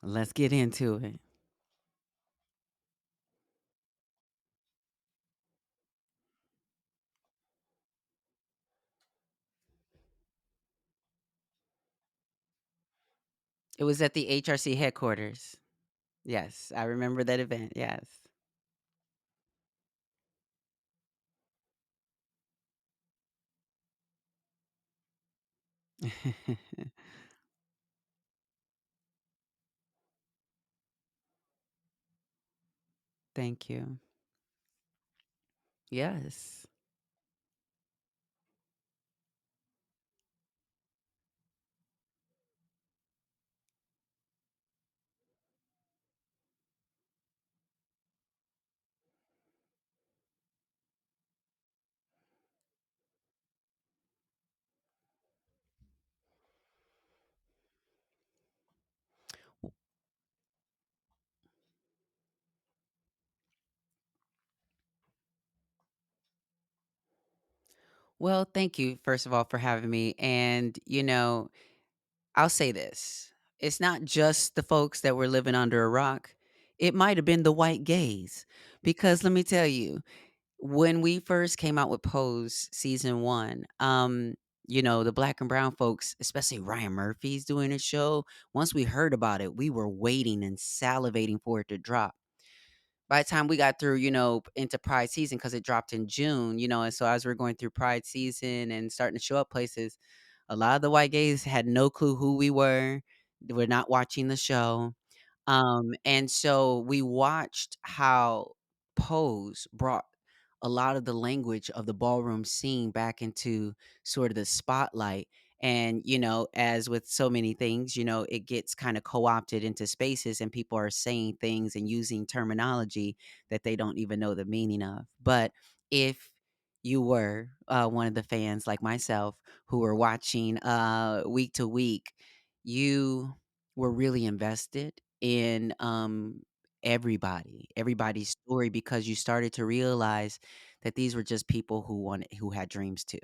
Let's get into it. It was at the HRC headquarters. Yes, I remember that event. Yes. Thank you. Yes. Well, thank you, first of all, for having me. And, I'll say this, it's not just the folks that were living under a rock, it might have been the white gays. Because let me tell you, when we first came out with Pose season one, the black and brown folks, especially Ryan Murphy's doing a show, once we heard about it, we were waiting and salivating for it to drop. By the time we got through, into Pride season, because it dropped in June, and so as we're going through Pride season and starting to show up places, a lot of the white gays had no clue who we were. They were not watching the show. And so we watched how Pose brought a lot of the language of the ballroom scene back into sort of the spotlight. And, as with so many things, it gets kind of co opted into spaces and people are saying things and using terminology that they don't even know the meaning of. But if you were one of the fans like myself who were watching week to week, you were really invested in everybody's story because you started to realize that these were just people who had dreams too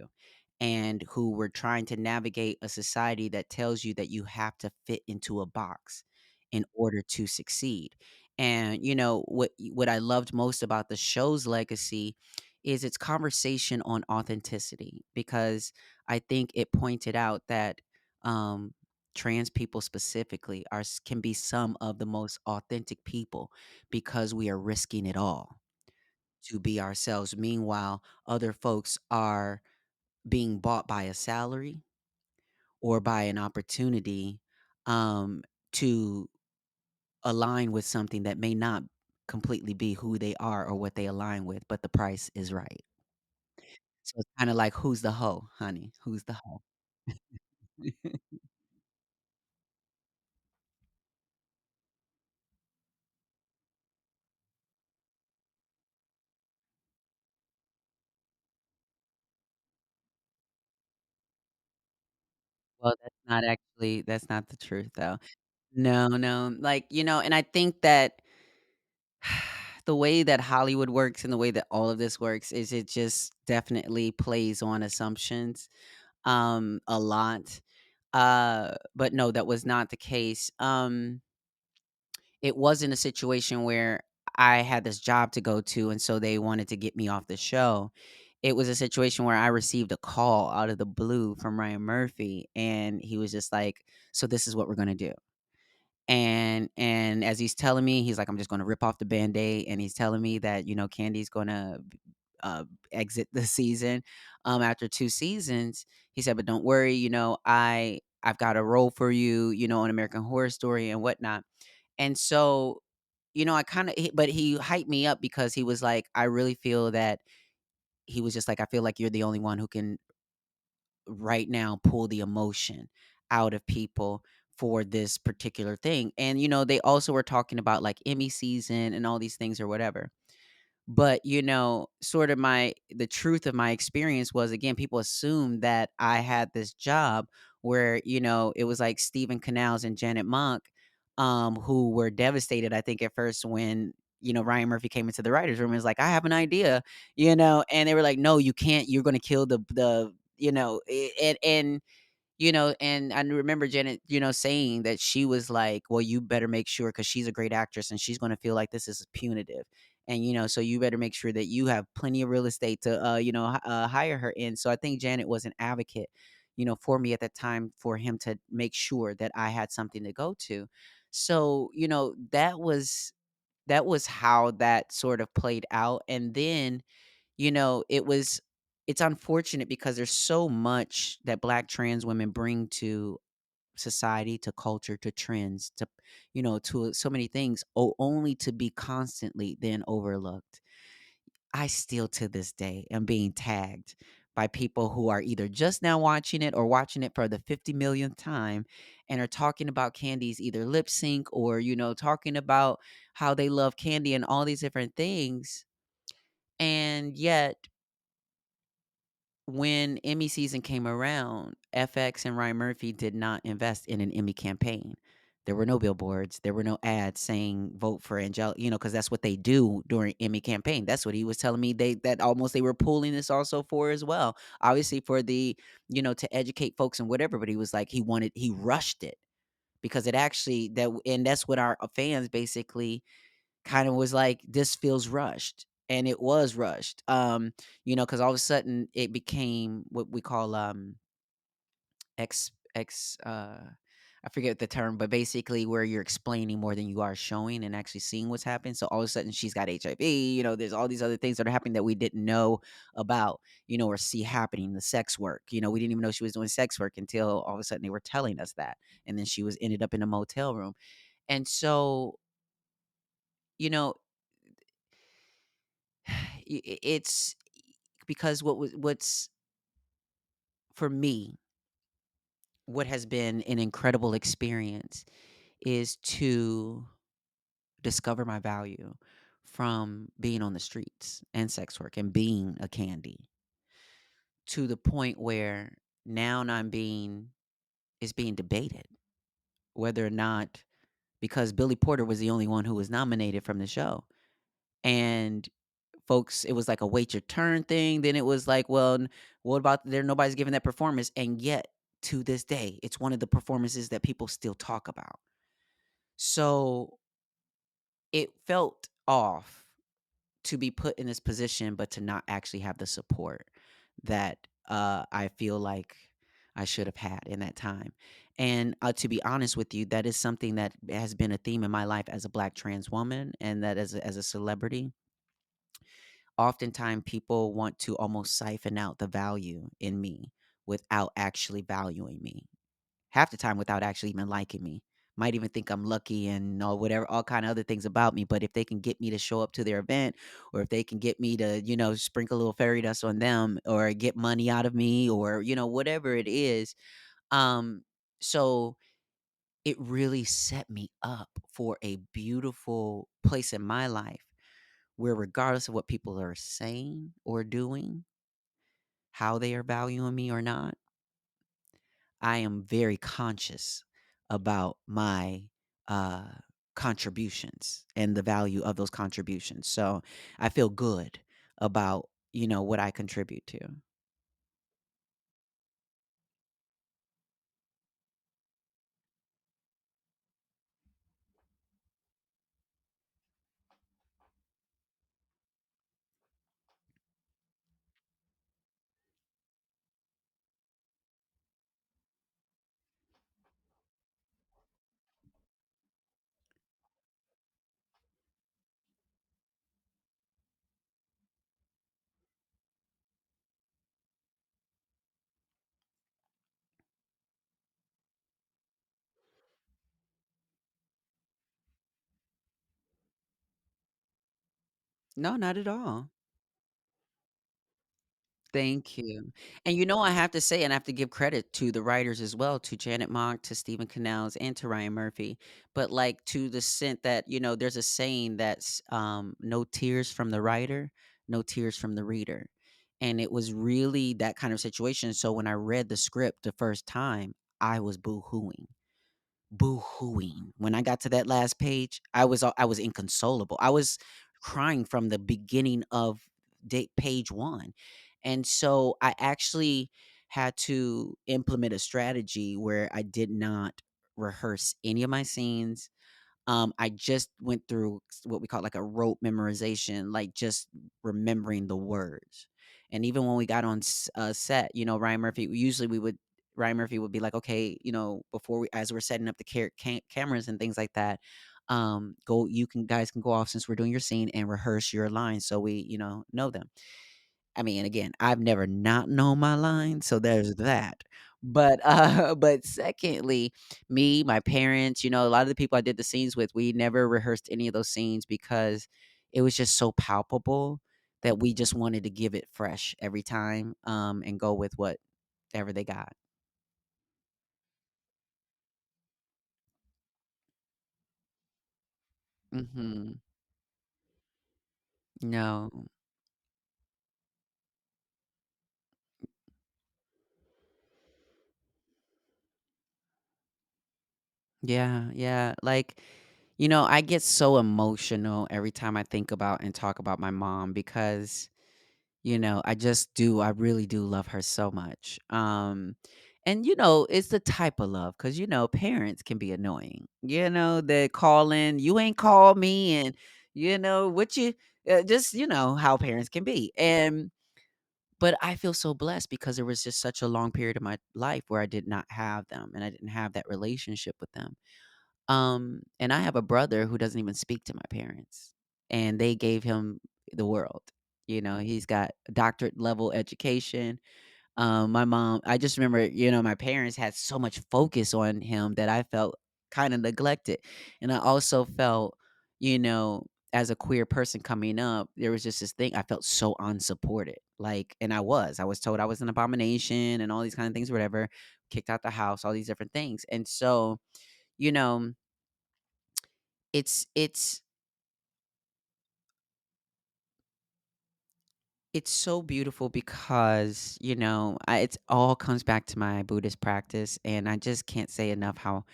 and who were trying to navigate a society that tells you that you have to fit into a box in order to succeed. And what I loved most about the show's legacy is its conversation on authenticity, because I think it pointed out that um trans people specifically can be some of the most authentic people because we are risking it all to be ourselves. Meanwhile, other folks are being bought by a salary or by an opportunity um, to align with something that may not completely be who they are or what they align with, but the price is right. So it's kind of like, who's the hoe, honey? Who's the hoe? Well, that's not the truth though. No, no. Like, and I think that the way that Hollywood works and the way that all of this works is it just definitely plays on assumptions a lot. But no, that was not the case. It wasn't a situation where I had this job to go to and so they wanted to get me off the show. It was a situation where I received a call out of the blue from Ryan Murphy and he was just like, "So this is what we're going to do." And as he's telling me, he's like, "I'm just gonna rip off the Band-Aid," and he's telling me that, Candy's gonna, exit the season, after 2 seasons. He said, "But don't worry, I've got a role for you, on American Horror Story and whatnot." And so, I kinda but he hyped me up because he was like, "I really feel that," he was just like, "I feel like you're the only one who can right now pull the emotion out of people for this particular thing." And they also were talking about like Emmy season and all these things or whatever. But, sort of the truth of my experience was, again, people assumed that I had this job where, it was like Stephen Canals and Janet Monk, who were devastated, I think, at first when, Ryan Murphy came into the writer's room and was like, "I have an idea," and they were like, "No, you can't. You're going to kill the," And I remember Janet, saying that she was like, well, you better make sure, because she's a great actress and she's going to feel like this is punitive. And, so you better make sure that you have plenty of real estate to, hire her in. So I think Janet was an advocate, for me at that time, for him to make sure that I had something to go to. So, that was how that sort of played out. And then, it's unfortunate because there's so much that Black trans women bring to society, to culture, to trends, to so many things, only to be constantly then overlooked. I still to this day am being tagged by people who are either just now watching it or watching it for the 50 millionth time, and are talking about Candy's either lip sync, or, talking about how they love Candy and all these different things. And yet, when Emmy season came around, FX and Ryan Murphy did not invest in an Emmy campaign. There were no billboards. There were no ads saying "vote for Angelica," because that's what they do during Emmy campaign. That's what he was telling me. They were pulling this also for as well. Obviously for to educate folks and whatever. But he was like, he rushed it because it actually and that's what our fans basically kind of was like, this feels rushed. And it was rushed. Because all of a sudden it became what we call ex I forget the term, but basically where you're explaining more than you are showing and actually seeing what's happening. So all of a sudden she's got HIV, there's all these other things that are happening that we didn't know about, or see happening, the sex work. We didn't even know she was doing sex work until all of a sudden they were telling us that. And then she was ended up in a motel room. And so, you know, it's because what's for me, what has been an incredible experience is to discover my value from being on the streets and sex work and being a Candy, to the point where now I'm being is being debated whether or not, because Billy Porter was the only one who was nominated from the show. And folks, it was like a wait your turn thing. Then it was like, well, what about there? Nobody's giving that performance. And yet to this day, it's one of the performances that people still talk about. So it felt off to be put in this position, but to not actually have the support that I feel like I should have had in that time. And to be honest with you, that is something that has been a theme in my life as a Black trans woman, and that as a celebrity. Oftentimes, people want to almost siphon out the value in me without actually valuing me. Half the time, without actually even liking me. Might even think I'm lucky and all whatever, all kind of other things about me. But if they can get me to show up to their event, or if they can get me to, sprinkle a little fairy dust on them, or get money out of me, or whatever it is, um, so it really set me up for a beautiful place in my life where, regardless of what people are saying or doing, how they are valuing me or not, I am very conscious about my uh, contributions and the value of those contributions. So I feel good about, what I contribute to. No, not at all. Thank you. And I have to say, and I have to give credit to the writers as well, to Janet Mock, to Stephen Canals, and to Ryan Murphy. But like, to the scent that, there's a saying that's no tears from the writer, no tears from the reader. And it was really that kind of situation. So when I read the script the first time, I was boo-hooing. When I got to that last page, I was inconsolable. I was crying from the beginning of page 1. And so I actually had to implement a strategy where I did not rehearse any of my scenes. I just went through what we call like a rote memorization, like just remembering the words. And even when we got on set, Ryan Murphy, usually Ryan Murphy would be like, okay, before as we're setting up the cameras and things like that, guys can go off since we're doing your scene and rehearse your lines so we, know them. I mean, again, I've never not known my lines, so there's that. But but secondly, me, my parents, a lot of the people I did the scenes with, we never rehearsed any of those scenes because it was just so palpable that we just wanted to give it fresh every time, and go with whatever they got. Mhm. No. Yeah, yeah. Like, I get so emotional every time I think about and talk about my mom because I really do love her so much. And it's the type of love because parents can be annoying. They call in, you ain't call me, and what you just how parents can be. And but I feel so blessed because there was just such a long period of my life where I did not have them and I didn't have that relationship with them. And I have a brother who doesn't even speak to my parents, and they gave him the world. He's got a doctorate level education. My mom, I just remember, my parents had so much focus on him that I felt kind of neglected. And I also felt, you know, as a queer person coming up, there was just this thing. I felt so unsupported. Like, and I was told I was an abomination and all these kind of things, whatever, kicked out the house, all these different things. And so, you know, it's it's so beautiful because it all comes back to my Buddhist practice, and I just can't say enough how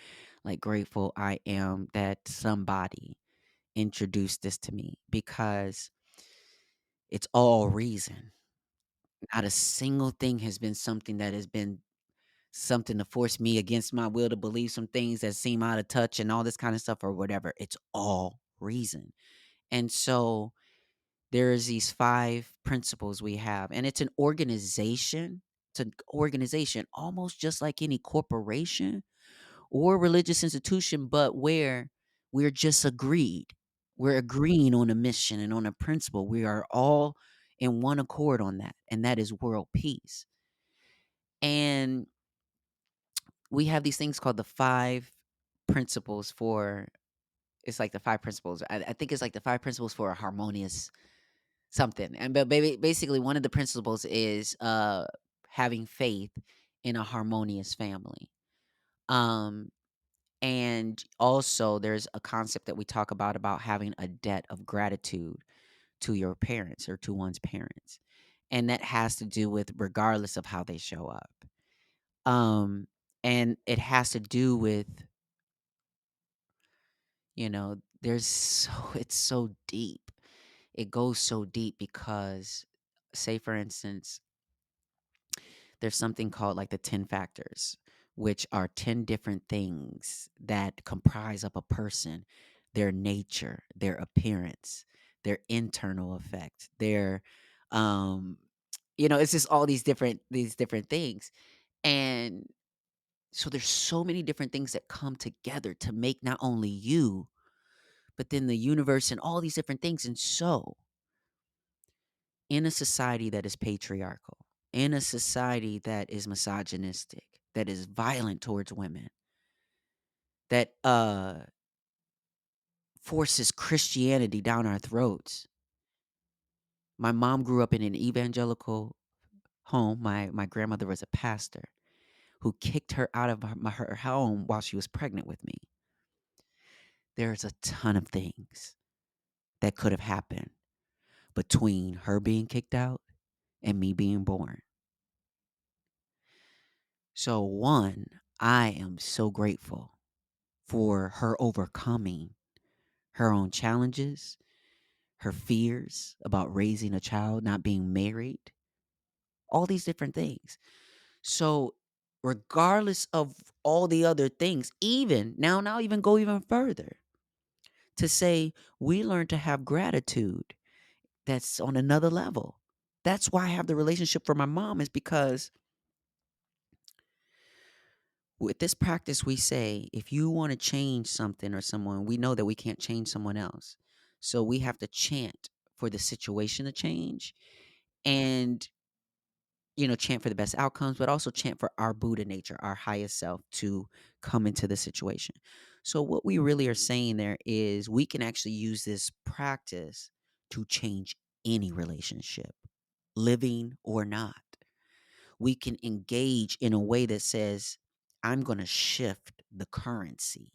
like grateful I am that somebody introduced this to me because it's all reason. Not a single thing has been something that has been something to force me against my will to believe some things that seem out of touch and all this kind of stuff or whatever. It's all reason. And so there's these 5 principles we have, and it's an organization. It's an organization almost just like any corporation or religious institution, but where we're just agreed. We're agreeing on a mission and on a principle. We are all in one accord on that, and that is world peace. And we have these things called the 5 principles for it's like the 5 principles. I think it's like the 5 principles for a harmonious something. And but basically one of the principles is having faith in a harmonious family. Um and also there's a concept that we talk about having a debt of gratitude to your parents or to one's parents. And that has to do with regardless of how they show up. Um and it has to do with, there's so it's so deep. It goes so deep because say for instance there's something called like the 10 factors, which are 10 different things that comprise of a person, their nature, their appearance, their internal effect, their um it's just all these different things. And so there's so many different things that come together to make not only you, but then the universe and all these different things. And so in a society that is patriarchal, in a society that is misogynistic, that is violent towards women, that forces Christianity down our throats. My mom grew up in an evangelical home. My grandmother was a pastor who kicked her out of her home while she was pregnant with me. There's a ton of things that could have happened between her being kicked out and me being born. So, one, I am so grateful for her overcoming her own challenges, her fears about raising a child, not being married, all these different things. So, regardless of all the other things, even now even go even further to say we learn to have gratitude that's on another level. That's why I have the relationship for my mom, is because with this practice, we say if you want to change something or someone, we know that we can't change someone else. So we have to chant for the situation to change and, chant for the best outcomes, but also chant for our Buddha nature, our highest self to come into the situation. So what we really are saying there is we can actually use this practice to change any relationship, living or not. We can engage in a way that says, I'm going to shift the currency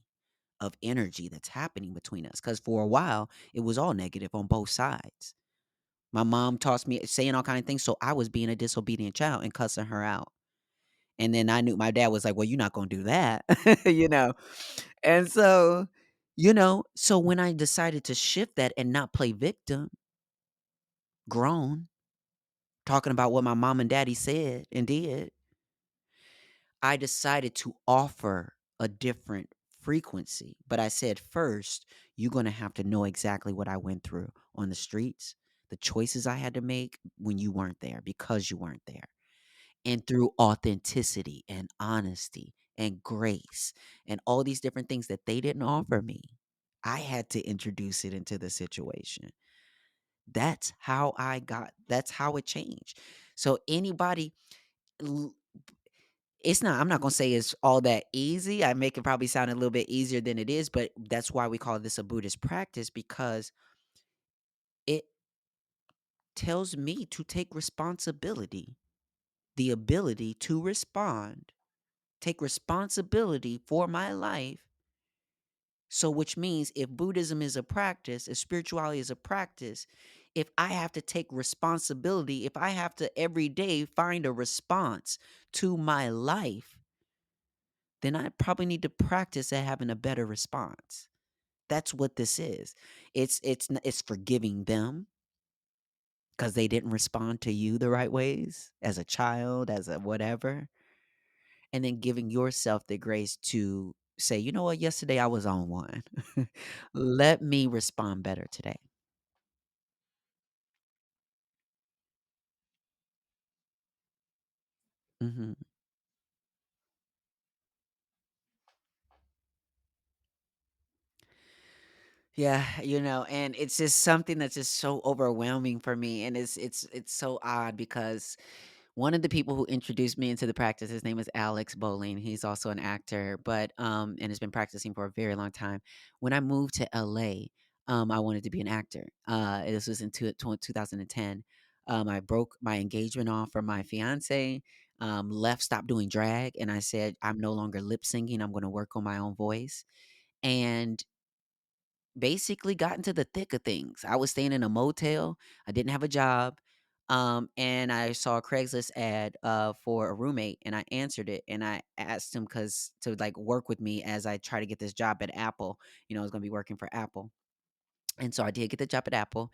of energy that's happening between us. Because for a while, it was all negative on both sides. My mom tossed me saying all kind of things. So I was being a disobedient child and cussing her out. And then I knew my dad was like, well, you're not going to do that, you know? And so, so when I decided to shift that and not play victim, grown, talking about what my mom and daddy said and did, I decided to offer a different frequency. But I said, first, you're going to have to know exactly what I went through on the streets, the choices I had to make when you weren't there because you weren't there. And through authenticity and honesty and grace and all these different things that they didn't offer me, I had to introduce it into the situation. That's how it changed. So anybody, I'm not gonna say it's all that easy. I make it probably sound a little bit easier than it is, but that's why we call this a Buddhist practice, because it tells me to take responsibility, the ability to respond, take responsibility for my life. So, which means if Buddhism is a practice, if spirituality is a practice, if I have to take responsibility, if I have to every day find a response to my life, then I probably need to practice at having a better response. That's what this is. It's forgiving them because they didn't respond to you the right ways as a child, as a whatever, and then giving yourself the grace to say, you know what, yesterday I was on one. Let me respond better today. Hmm. Yeah, and it's just something that's just so overwhelming for me, and it's so odd because one of the people who introduced me into the practice, his name is Alex Bowling. He's also an actor, but and has been practicing for a very long time. When I moved to LA, I wanted to be an actor. This was in 2010. I broke my engagement off from my fiance, left, stopped doing drag, and I said, I'm no longer lip syncing. I'm going to work on my own voice. And basically got into the thick of things. I was staying in a motel. I didn't have a job. And I saw a Craigslist ad for a roommate, and I answered it, and I asked him because to like work with me as I try to get this job at Apple. I was gonna be working for Apple. And so I did get the job at Apple.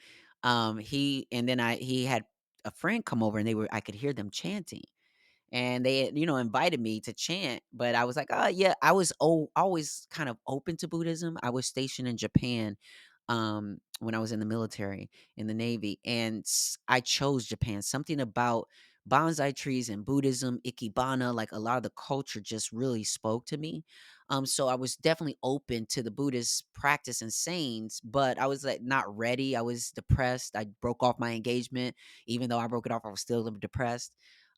He had a friend come over, and I could hear them chanting, and they had, invited me to chant, but I was like, oh yeah, I was always kind of open to Buddhism. I was stationed in Japan when I was in the military, in the Navy, and I chose Japan. Something about bonsai trees and Buddhism, Ikebana, like a lot of the culture just really spoke to me. So I was definitely open to the Buddhist practice and sayings, but I was like not ready. I was depressed. I broke off my engagement. Even though I broke it off, I was still depressed.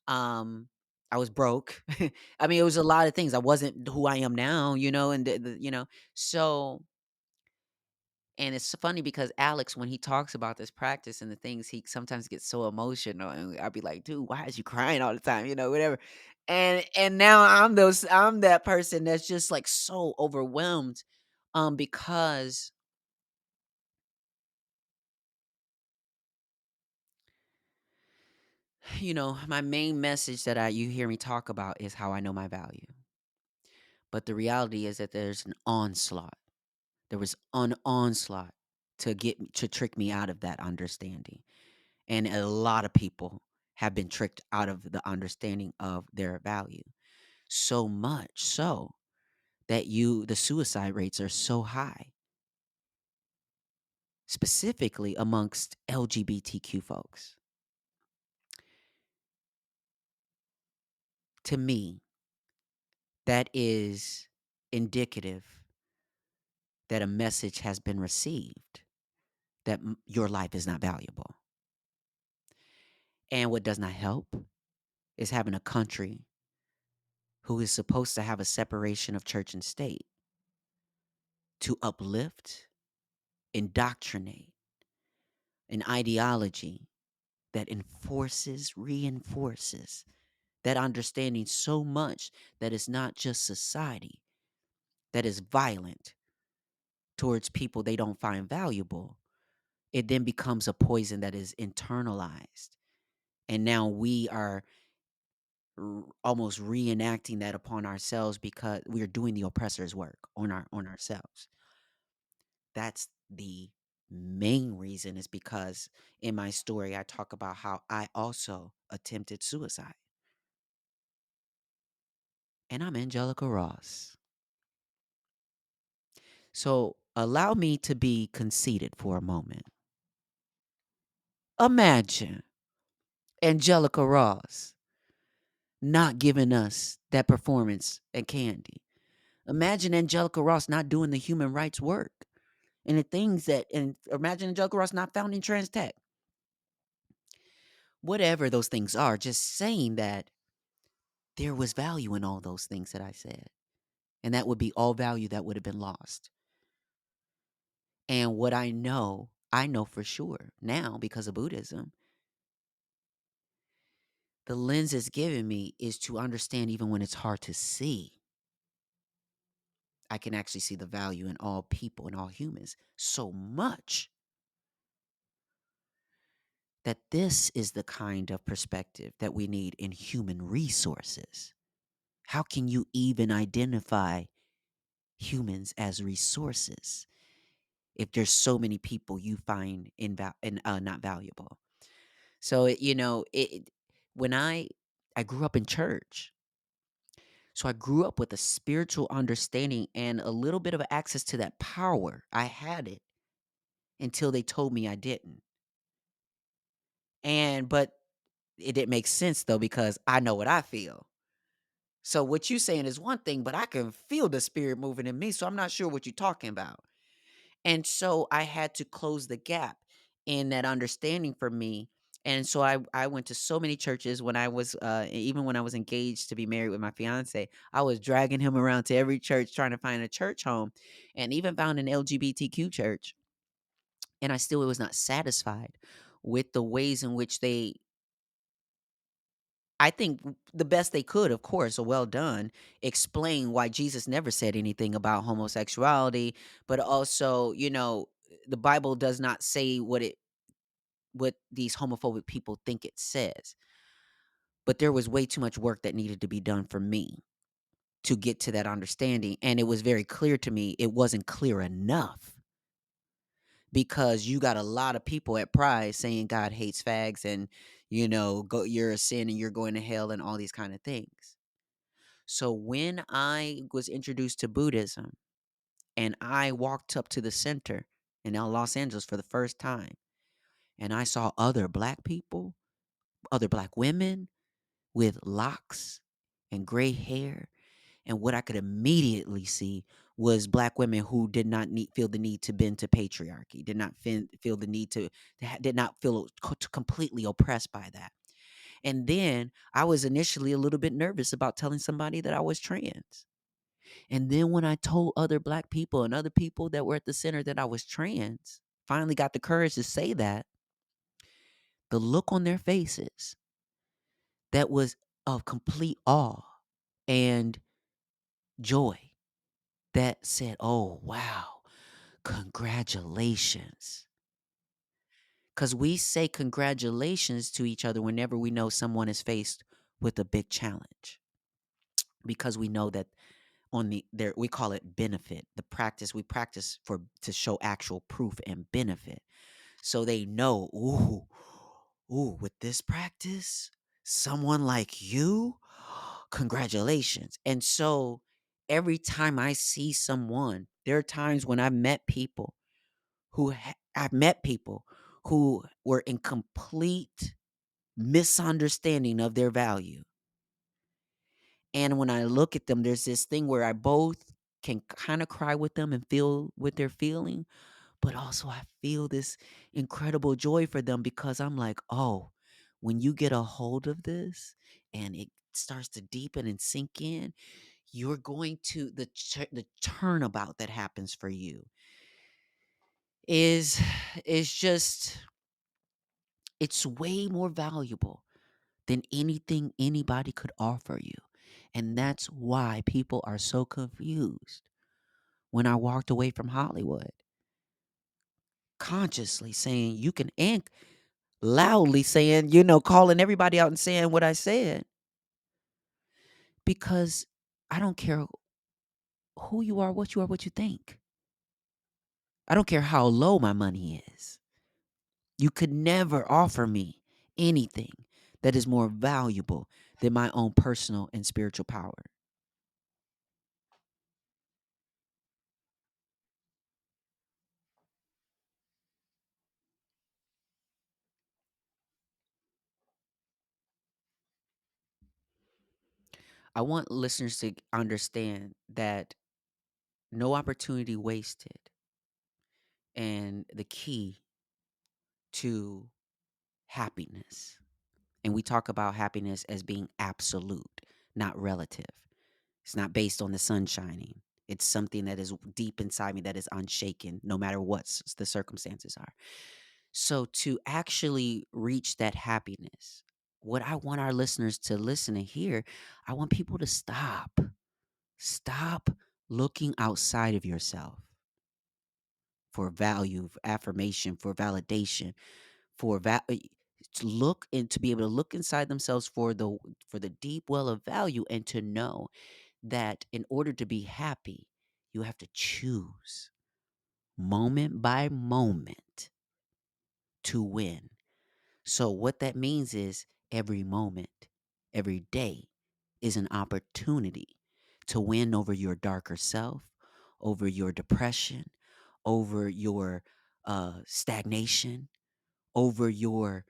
Um, I was broke. I mean, it was a lot of things. I wasn't who I am now, and so, and it's funny because Alex, when he talks about this practice and the things, he sometimes gets so emotional, and I'll be like, "Dude, why is you crying all the time?" Whatever. And now I'm that person that's just like so overwhelmed, because my main message that you hear me talk about is how I know my value, but the reality is that there's an onslaught. There was an onslaught to trick me out of that understanding, and a lot of people. have been tricked out of the understanding of their value. So much so that the suicide rates are so high, specifically amongst LGBTQ folks. To me, that is indicative that a message has been received that your life is not valuable. And what does not help is having a country who is supposed to have a separation of church and state to uplift, indoctrinate an ideology that reinforces that understanding so much that it's not just society that is violent towards people they don't find valuable. It then becomes a poison that is internalized. And now we are almost reenacting that upon ourselves because we are doing the oppressor's work on ourselves. That's the main reason, is because in my story I talk about how I also attempted suicide. And I'm Angelica Ross. So allow me to be conceited for a moment. Imagine Angelica Ross not giving us that performance at Candy. Imagine Angelica Ross not doing the human rights work and the things and imagine Angelica Ross not founding Trans Tech. Whatever those things are, just saying that there was value in all those things that I said. And that would be all value that would have been lost. And what I know for sure now because of Buddhism, the lens it's given me is to understand even when it's hard to see. I can actually see the value in all people and all humans so much that this is the kind of perspective that we need in human resources. How can you even identify humans as resources if there's so many people you find not valuable? So when I grew up in church, so I grew up with a spiritual understanding and a little bit of access to that power. I had it until they told me I didn't. But it didn't make sense though because I know what I feel. So what you saying is one thing, but I can feel the spirit moving in me, so I'm not sure what you're talking about. And so I had to close the gap in that understanding for me. And so I went to so many churches when I was even when I was engaged to be married with my fiance. I was dragging him around to every church trying to find a church home, and even found an LGBTQ church. And I still was not satisfied with the ways in which I think the best they could, of course, so well done, explain why Jesus never said anything about homosexuality, but also, the Bible does not say what these homophobic people think it says. But there was way too much work that needed to be done for me to get to that understanding. And it was very clear to me it wasn't clear enough because you got a lot of people at Pride saying God hates fags and, you're a sin and you're going to hell and all these kind of things. So when I was introduced to Buddhism and I walked up to the center in Los Angeles for the first time, and I saw other black people, other black women with locks and gray hair, and what I could immediately see was black women who did not feel the need to bend to patriarchy, did not feel the need did not feel completely oppressed by that. And then I was initially a little bit nervous about telling somebody that I was trans. And then when I told other black people and other people that were at the center that I was trans, finally got the courage to say that, the look on their faces that was of complete awe and joy that said, "Oh, wow, congratulations." Because we say congratulations to each other whenever we know someone is faced with a big challenge. Because we know that we call it benefit. We practice to show actual proof and benefit. So they know, Ooh, with this practice, someone like you, congratulations. And so every time I see someone, there are times when I've met people who were in complete misunderstanding of their value. And when I look at them, there's this thing where I both can kind of cry with them and feel what they're feeling, but also I feel this incredible joy for them because I'm like, oh, when you get a hold of this and it starts to deepen and sink in, you're going to the turnabout that happens for you is is just it's way more valuable than anything anybody could offer you. And that's why people are so confused when I walked away from Hollywood, consciously saying you can and loudly saying, calling everybody out and saying what I said because I don't care who you are, what you think. I don't care how low my money is. You could never offer me anything that is more valuable than my own personal and spiritual power. I want listeners to understand that no opportunity wasted and the key to happiness. And we talk about happiness as being absolute, not relative. It's not based on the sun shining. It's something that is deep inside me that is unshaken, no matter what the circumstances are. So, to actually reach that happiness, what I want our listeners to listen and hear, I want people to stop looking outside of yourself for value, for affirmation, for validation, to look and to be able to look inside themselves for the deep well of value and to know that in order to be happy, you have to choose moment by moment to win. So, what that means is every moment, every day is an opportunity to win over your darker self, over your depression, over your stagnation, over your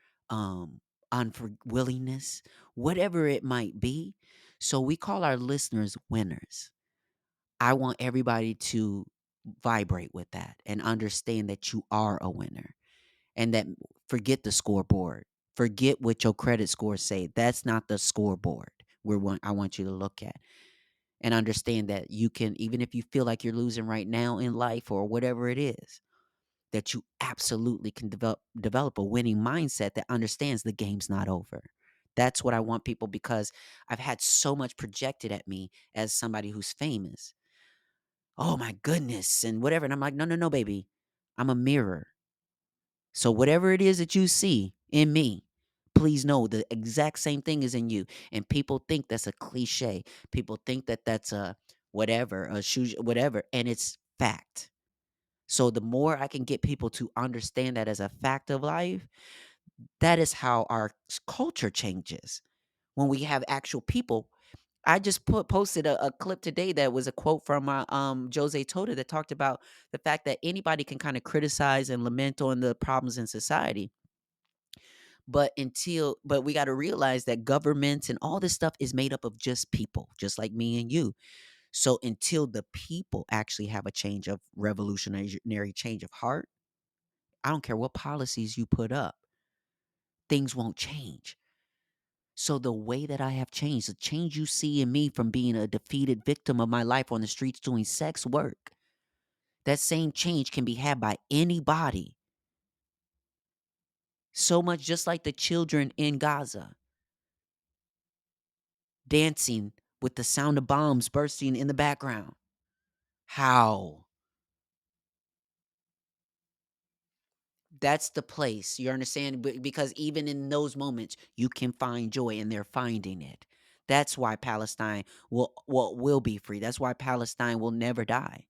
unwillingness, whatever it might be. So, we call our listeners winners. I want everybody to vibrate with that and understand that you are a winner and that forget the scoreboard. Forget what your credit scores say. That's not the scoreboard I want you to look at and understand that you can, even if you feel like you're losing right now in life or whatever it is, that you absolutely can develop a winning mindset that understands the game's not over. That's what I want people because I've had so much projected at me as somebody who's famous. Oh my goodness, and whatever. And I'm like, no, no, no, baby. I'm a mirror. So whatever it is that you see in me, please know the exact same thing is in you. And people think that's a cliche. People think that that's a whatever, a shoe, whatever, and it's fact. So the more I can get people to understand that as a fact of life, that is how our culture changes. When we have actual people, I just posted a clip today that was a quote from Jose Tota that talked about the fact that anybody can kind of criticize and lament on the problems in society, but we got to realize that governments and all this stuff is made up of just people, just like me and you. So until the people actually have a change of revolutionary change of heart, I don't care what policies you put up, things won't change. So the way that I have changed, the change you see in me from being a defeated victim of my life on the streets doing sex work, that same change can be had by anybody. So much just like the children in Gaza dancing with the sound of bombs bursting in the background. How? That's the place. You understand? Because even in those moments, you can find joy, and they're finding it. That's why Palestine will be free. That's why Palestine will never die.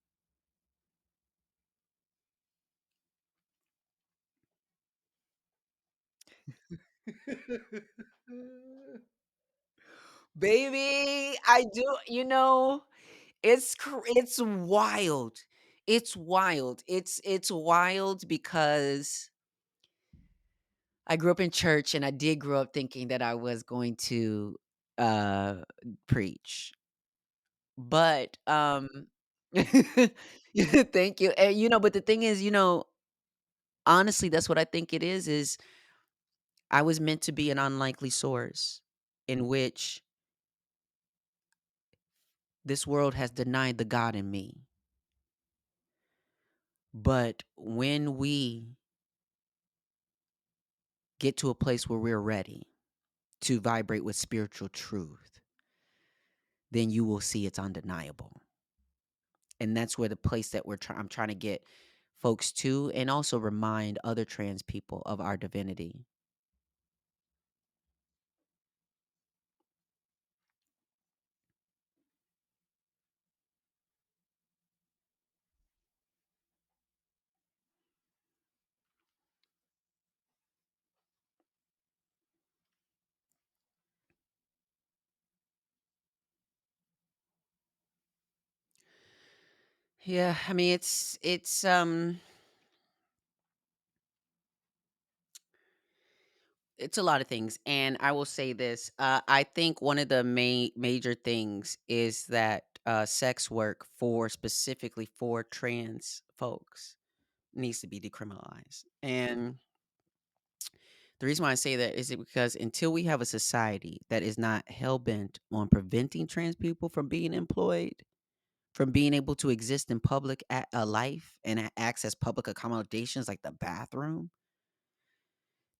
Baby, I do, it's wild. It's wild. It's wild because I grew up in church and I did grow up thinking that I was going to uh preach. But thank you. And but the thing is, honestly, that's what I think it is I was meant to be an unlikely source in which this world has denied the God in me. But when we get to a place where we're ready to vibrate with spiritual truth, then you will see it's undeniable. And that's where the place that I'm trying to get folks to, and also remind other trans people of our divinity. Yeah, I mean it's a lot of things, and I will say this: I think one of the major things is that sex work for specifically for trans folks needs to be decriminalized. And the reason why I say that is because until we have a society that is not hell bent on preventing trans people from being employed, from being able to exist in public life and access public accommodations like the bathroom,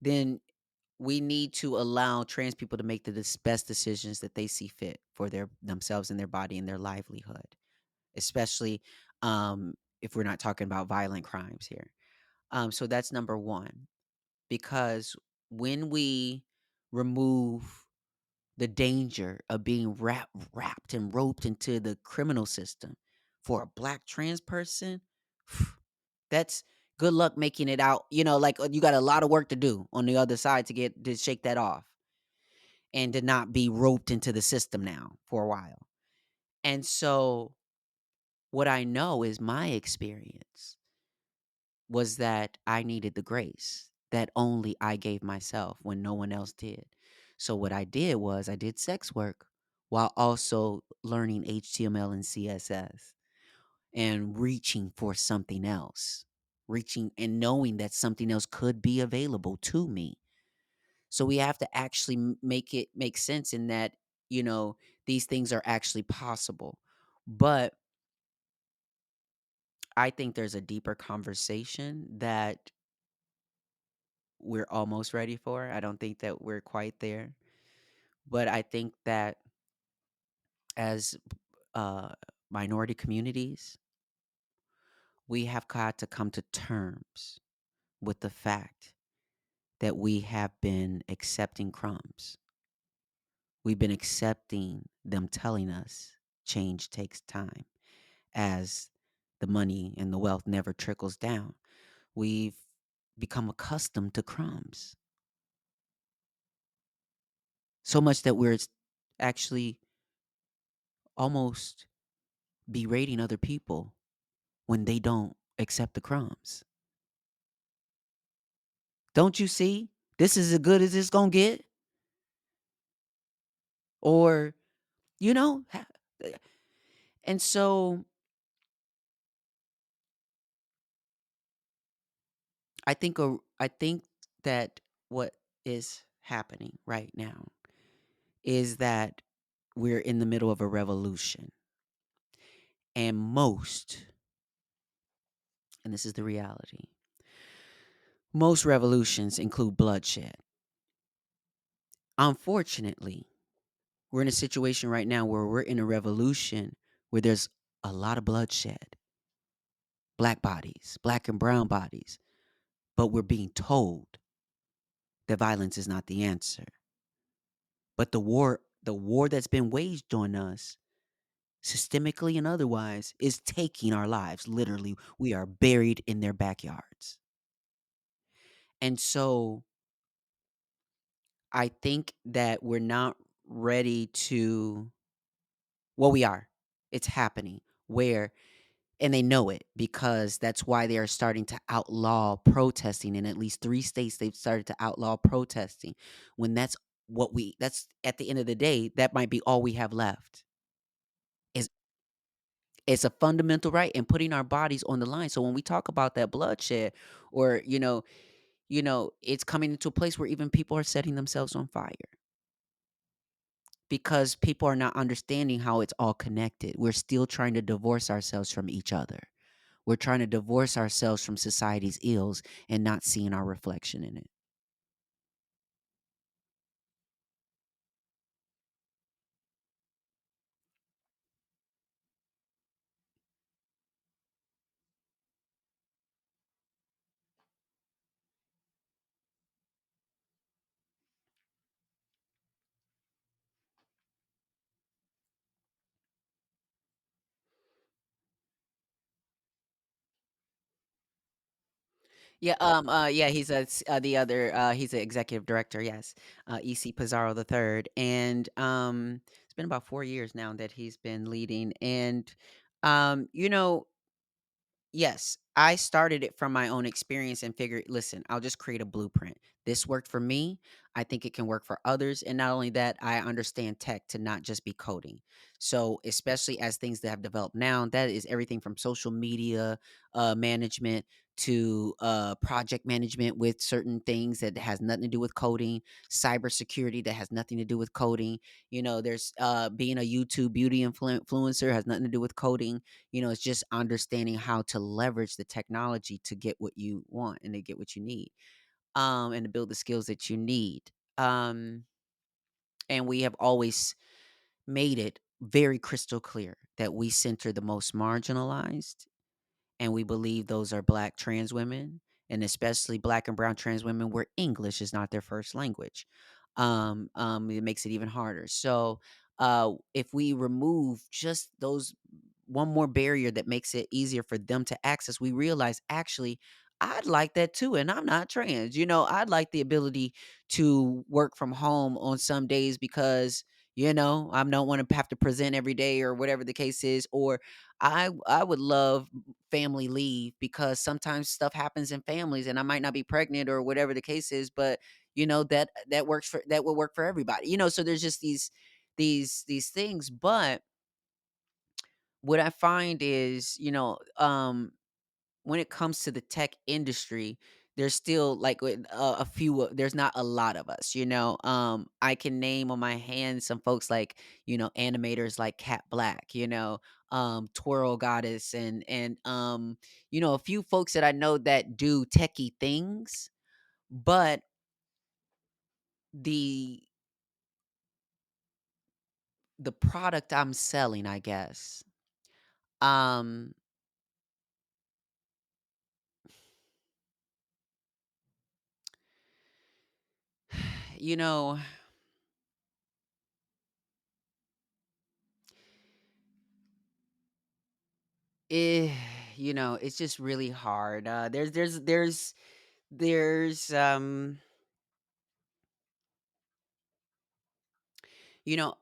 then we need to allow trans people to make the best decisions that they see fit for themselves and their body and their livelihood, especially if we're not talking about violent crimes here. So that's number one, because when we remove the danger of being wrapped and roped into the criminal system for a black trans person, that's good luck making it out. Like you got a lot of work to do on the other side to shake that off and to not be roped into the system now for a while. And so what I know is my experience was that I needed the grace that only I gave myself when no one else did. So what I did was I did sex work while also learning HTML and CSS and reaching for something else, reaching and knowing that something else could be available to me. So we have to actually make it make sense in that, these things are actually possible. But I think there's a deeper conversation that we're almost ready for. I don't think that we're quite there. But I think that as uh, minority communities, we have got to come to terms with the fact that we have been accepting crumbs. We've been accepting them telling us change takes time, as the money and the wealth never trickles down. We've become accustomed to crumbs, so much that we're actually almost berating other people when they don't accept the crumbs. Don't you see? This is as good as it's going to get. Or, you know, ha- and so I think that what is happening right now is that we're in the middle of a revolution. And and this is the reality, most revolutions include bloodshed. Unfortunately, we're in a situation right now where we're in a revolution where there's a lot of bloodshed, black bodies, black and brown bodies, but we're being told that violence is not the answer. But the war that's been waged on us, systemically and otherwise, is taking our lives. Literally, we are buried in their backyards. And so I think that we're not ready to, well, we are. It's happening. Where, and they know it because that's why they are starting to outlaw protesting. In at least 3 states, they've started to outlaw protesting. When that's at the end of the day, that might be all we have left. Is It's a fundamental right and putting our bodies on the line. So when we talk about that bloodshed, or it's coming into a place where even people are setting themselves on fire because people are not understanding how it's all connected. We're still trying to divorce ourselves from each other. We're trying to divorce ourselves from society's ills and not seeing our reflection in it. Yeah, yeah, the other, he's the executive director, yes, EC Pizarro the third, and it's been about 4 years now that he's been leading, and um, you know, yes, I started it from my own experience and figured, listen, I'll just create a blueprint. This worked for me. I think it can work for others. And not only that, I understand tech to not just be coding. So, especially as things that have developed now, that is everything from social media management to project management with certain things that has nothing to do with coding, cybersecurity that has nothing to do with coding. There's being a YouTube beauty influencer has nothing to do with coding. It's just understanding how to leverage the technology to get what you want and to get what you need, and to build the skills that you need. Um, and we have always made it very crystal clear that we center the most marginalized, and we believe those are Black trans women, and especially Black and brown trans women where English is not their first language. It makes it even harder. So, if we remove just those one more barrier that makes it easier for them to access, we realize actually I'd like that too, and I'm not trans. I'd like the ability to work from home on some days because I don't want to have to present every day or whatever the case is, or I would love family leave because sometimes stuff happens in families and I might not be pregnant or whatever the case is, but that will work for everybody. So there's just these things, but what I find is, when it comes to the tech industry, there's still like a few. There's not a lot of us. I can name on my hand some folks like animators like Cat Black. Twirl Goddess, and a few folks that I know that do techie things, but the the product I'm selling, I guess. Um, you know, eh, it's just really hard. There's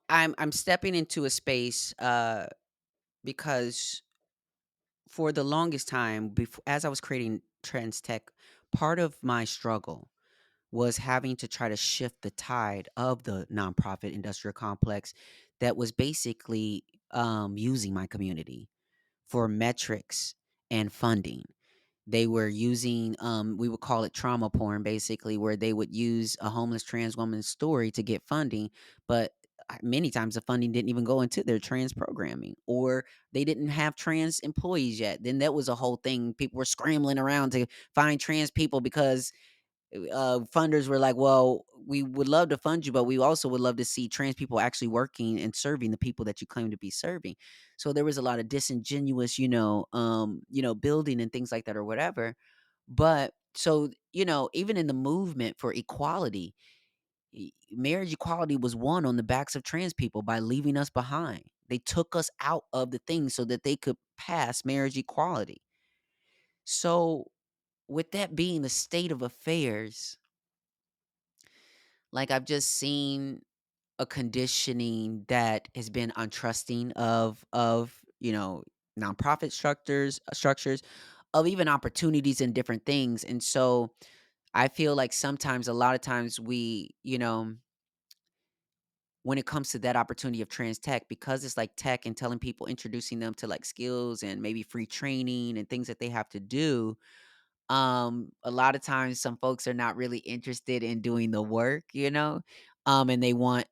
I'm stepping into a space because for the longest time before, as I was creating trans tech, part of my struggle was having to try to shift the tide of the nonprofit industrial complex that was basically using my community for metrics and funding. They were using, we would call it trauma porn, basically, where they would use a homeless trans woman's story to get funding, but many times the funding didn't even go into their trans programming, or they didn't have trans employees yet. Then that was a whole thing. People were scrambling around to find trans people because funders were like, well, we would love to fund you, but we also would love to see trans people actually working and serving the people that you claim to be serving. So there was a lot of disingenuous, building and things like that or whatever. But so, even in the movement for equality, marriage equality was won on the backs of trans people by leaving us behind. They took us out of the thing so that they could pass marriage equality. So, with that being the state of affairs, Like, I've just seen a conditioning that has been untrusting of nonprofit structures, of even opportunities and different things. And so I feel like sometimes, a lot of times, when it comes to that opportunity of trans tech, because it's like tech and telling people, introducing them to like skills and maybe free training and things that they have to do. A lot of times some folks are not really interested in doing the work. And they want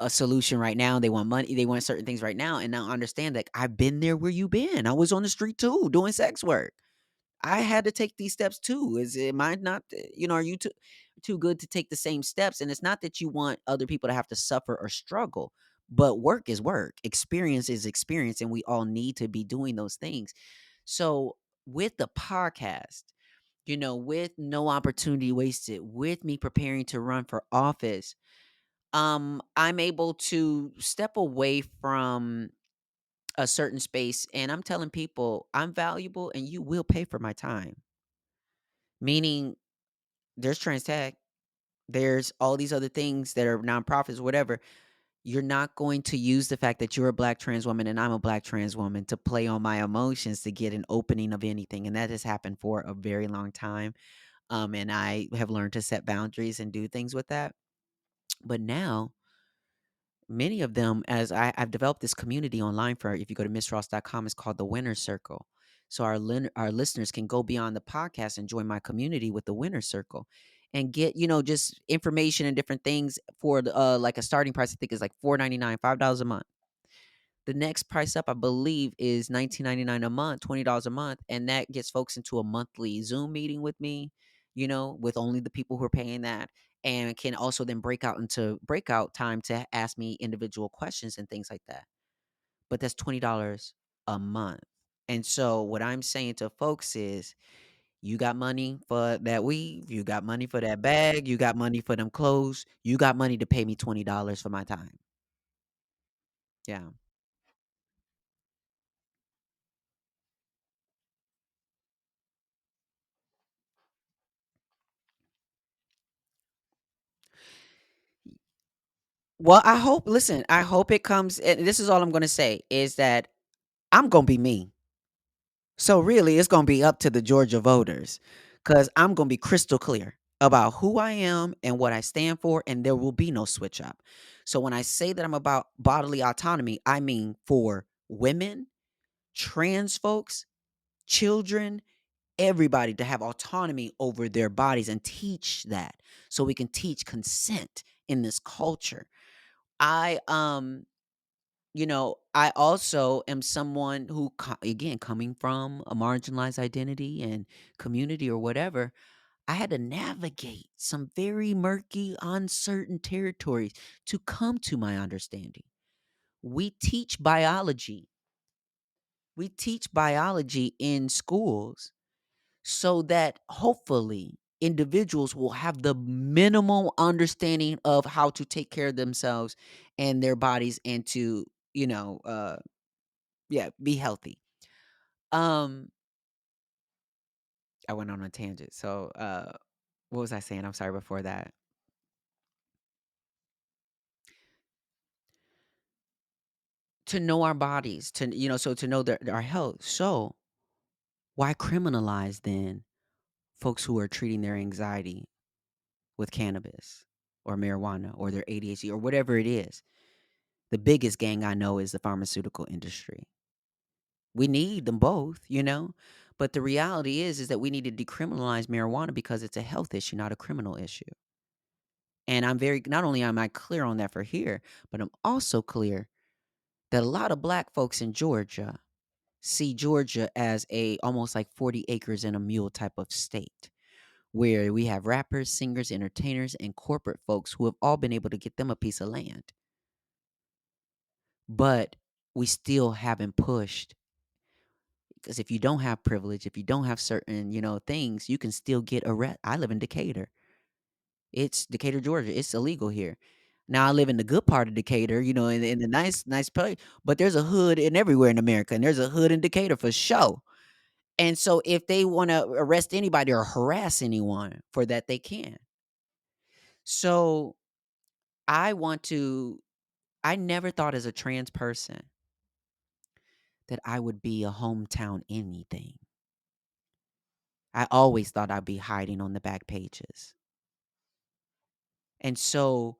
a solution right now. They want money. They want certain things right now. And now understand that I've been there where you been. I was on the street too, doing sex work. I had to take these steps too. Is am I not? Are you too good to take the same steps? And it's not that you want other people to have to suffer or struggle, but work is work. Experience is experience, and we all need to be doing those things. So with the podcast, with no opportunity wasted, with me preparing to run for office, I'm able to step away from a certain space, and I'm telling people I'm valuable and you will pay for my time. Meaning there's trans tech, there's all these other things that are nonprofits, whatever. You're not going to use the fact that you're a black trans woman and I'm a black trans woman to play on my emotions to get an opening of anything. And that has happened for a very long time. And I have learned to set boundaries and do things with that. But now, many of them, I've developed this community online for, if you go to missross.com, it's called the Winner's Circle. So our listeners can go beyond the podcast and join my community with the Winner's Circle and get, just information and different things for like a starting price. I think is like $4.99, $5 a month. The next price up, I believe, is $19.99 a month, $20 a month, and that gets folks into a monthly Zoom meeting with me, with only the people who are paying that, and can also then break out into breakout time to ask me individual questions and things like that. But that's $20 a month. And so what I'm saying to folks is, you got money for that weave, you got money for that bag, you got money for them clothes, you got money to pay me $20 for my time. Yeah. Well, I hope it comes, and this is all I'm gonna say, is that I'm gonna be me. So really, it's gonna be up to the Georgia voters, because I'm gonna be crystal clear about who I am and what I stand for, and there will be no switch up. So when I say that I'm about bodily autonomy, I mean for women, trans folks, children, everybody to have autonomy over their bodies and teach that, so we can teach consent in this culture. I I also am someone who, again, coming from a marginalized identity and community or whatever, I had to navigate some very murky, uncertain territories to come to my understanding. We teach biology. We teach biology in schools so that hopefully individuals will have the minimal understanding of how to take care of themselves and their bodies, and to, you know, uh, yeah, be healthy. Um, I went on a tangent. So, what was I saying? I'm sorry before that. To know our bodies, so to know our health. So, why criminalize then folks who are treating their anxiety with cannabis or marijuana or their ADHD or whatever it is? The biggest gang I know is the pharmaceutical industry. We need them both. But the reality is that we need to decriminalize marijuana because it's a health issue, not a criminal issue. And not only am I clear on that for here, but I'm also clear that a lot of black folks in Georgia see Georgia as a almost like 40 acres and a mule type of state, where we have rappers, singers, entertainers, and corporate folks who have all been able to get them a piece of land. But we still haven't pushed, because if you don't have privilege, if you don't have certain, things, you can still get arrested. I live in Decatur. It's Decatur, Georgia. It's illegal here. Now I live in the good part of Decatur, in the nice place. But there's a hood in everywhere in America, and there's a hood in Decatur for sure. And so if they want to arrest anybody or harass anyone for that, they can. So I want to I never thought as a trans person that I would be a hometown anything. I always thought I'd be hiding on the back pages. And so,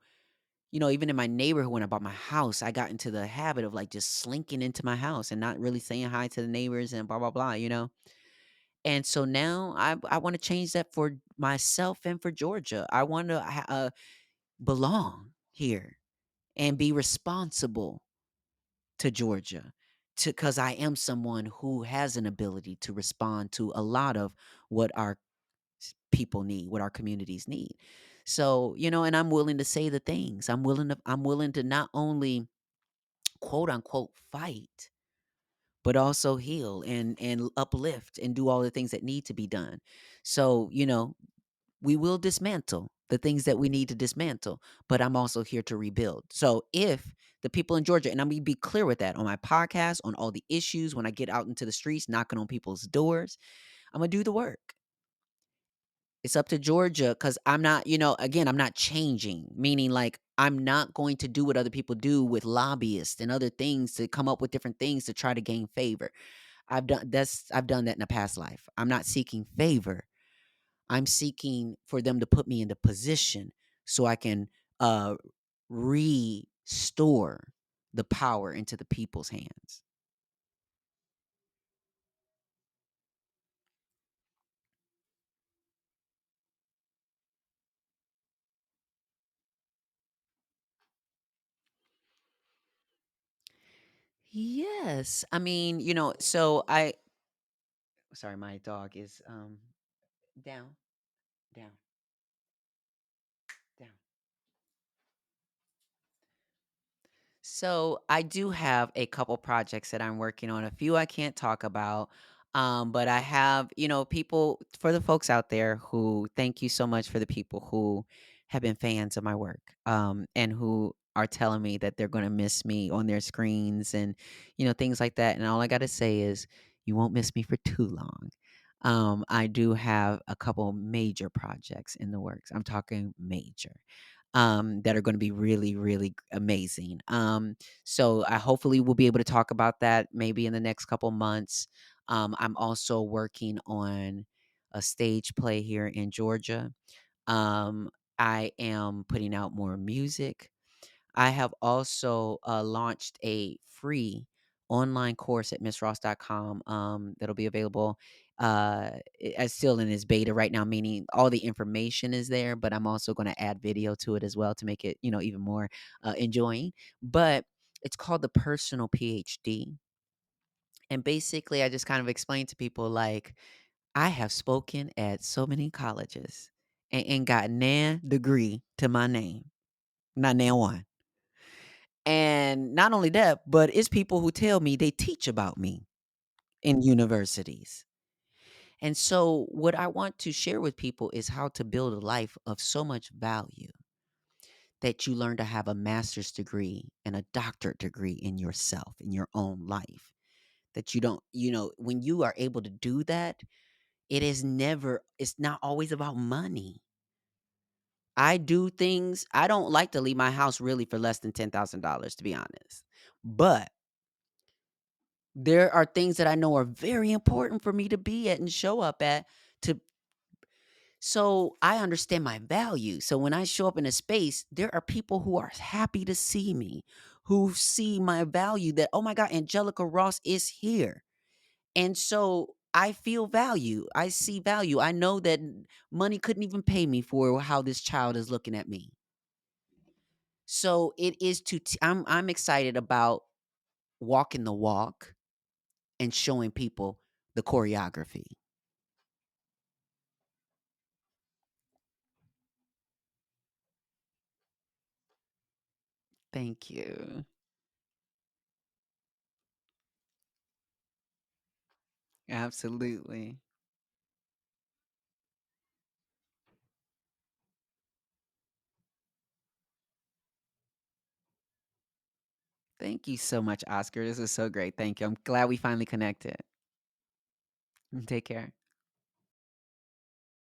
even in my neighborhood when I bought my house, I got into the habit of like just slinking into my house and not really saying hi to the neighbors and blah blah blah. And so now I want to change that for myself and for Georgia. I want to belong here and be responsible to Georgia to cuz I am someone who has an ability to respond to a lot of what our people need, what our communities need. So, and I'm willing to say the things. I'm willing to not only quote unquote fight, but also heal and uplift and do all the things that need to be done. So, we will dismantle the things that we need to dismantle, but I'm also here to rebuild. So if the people in Georgia, and I'm gonna be clear with that on my podcast, on all the issues, when I get out into the streets, knocking on people's doors, I'm gonna do the work. It's up to Georgia because I'm not, again, I'm not changing, meaning like I'm not going to do what other people do with lobbyists and other things to come up with different things to try to gain favor. I've done that in a past life. I'm not seeking favor. I'm seeking for them to put me in the position so I can uh restore the power into the people's hands. Yes. I mean, so I sorry, my dog is down, down, down. So I do have a couple projects that I'm working on. A few I can't talk about. But I have, people for the folks out there who thank you so much for the people who have been fans of my work. And who are telling me that they're gonna miss me on their screens and, things like that. And all I gotta say is you won't miss me for too long. I do have a couple major projects in the works. I'm talking major that are going to be really, really amazing. So I hopefully will be able to talk about that maybe in the next couple months. I'm also working on a stage play here in Georgia. Um, I am putting out more music. I have also launched a free online course at missross.com that'll be available. It's still in its beta right now, meaning all the information is there, but I'm also going to add video to it as well to make it, even more enjoying. But it's called the Personal PhD. And basically, I just kind of explain to people like, I have spoken at so many colleges and got nan degree to my name, not nan one. And not only that, but it's people who tell me they teach about me in universities. And so, what I want to share with people is how to build a life of so much value that you learn to have a master's degree and a doctorate degree in yourself, in your own life. That you don't, when you are able to do that, it's not always about money. I don't like to leave my house really for less than $10,000, to be honest. But there are things that I know are very important for me to be at and show up at to so I understand my value. So when I show up in a space, there are people who are happy to see me, who see my value that, oh my God, Angelica Ross is here. And so I feel value. I see value. I know that money couldn't even pay me for how this child is looking at me. So it is I'm excited about walking the walk and showing people the choreography. Thank you. Absolutely. Thank you so much, Oscar. This is so great. Thank you. I'm glad we finally connected. Take care.